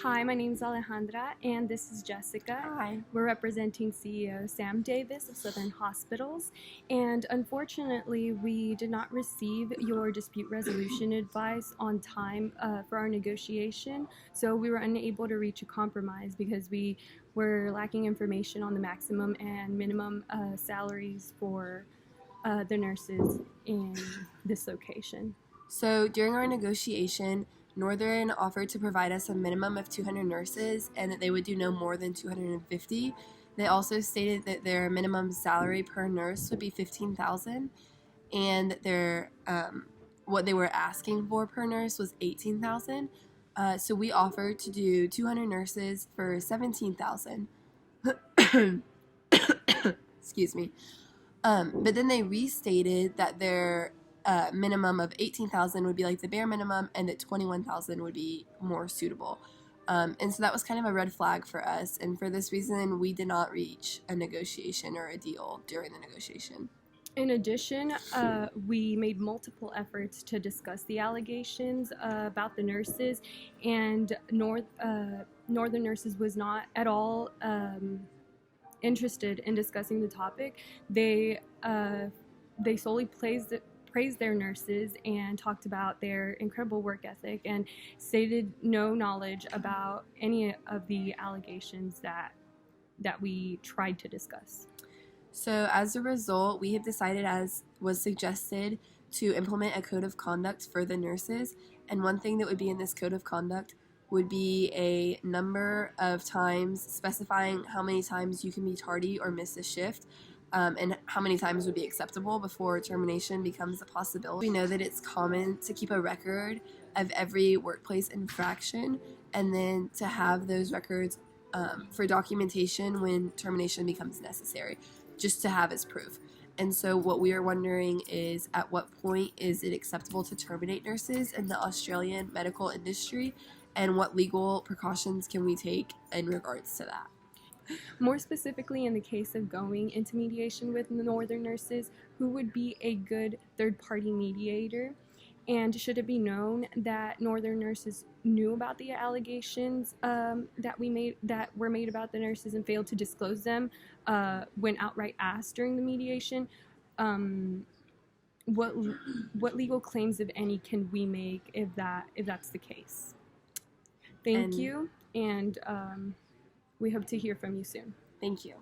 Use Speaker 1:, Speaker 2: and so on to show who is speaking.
Speaker 1: Hi, my name is Alejandra, and this is Jessica.
Speaker 2: Hi.
Speaker 1: We're representing CEO Sam Davis of Southern Hospitals, and unfortunately, we did not receive your dispute resolution advice on time for our negotiation, so we were unable to reach a compromise because we were lacking information on the maximum and minimum salaries for the nurses in this location.
Speaker 2: So during our negotiation, Northern offered to provide us a minimum of 200 nurses and that they would do no more than 250. They also stated that their minimum salary per nurse would be $15,000 and their what they were asking for per nurse was $18,000. So we offered to do 200 nurses for $17,000. Excuse me. But then they restated that their minimum of 18,000 would be like the bare minimum, and that 21,000 would be more suitable. And so that was kind of a red flag for us. And for this reason, we did not reach a negotiation or a deal during the negotiation.
Speaker 1: In addition, we made multiple efforts to discuss the allegations about the nurses, and Northern Nurses was not at all interested in discussing the topic. They solely praised their nurses and talked about their incredible work ethic and stated no knowledge about any of the allegations that we tried to discuss.
Speaker 2: So as a result, we have decided, as was suggested, to implement a code of conduct for the nurses. And one thing that would be in this code of conduct would be a number of times specifying how many times you can be tardy or miss a shift, and how many times would be acceptable before termination becomes a possibility. We know that it's common to keep a record of every workplace infraction and then to have those records for documentation when termination becomes necessary, just to have as proof. And so what we are wondering is, at what point is it acceptable to terminate nurses in the Australian medical industry, and what legal precautions can we take in regards to that?
Speaker 1: More specifically, in the case of going into mediation with Northern Nurses, who would be a good third-party mediator? And should it be known that Northern Nurses knew about the allegations that were made about the nurses and failed to disclose them when outright asked during the mediation? What legal claims, if any, can we make if that's the case? Thank you, and we hope to hear from you soon.
Speaker 2: Thank you.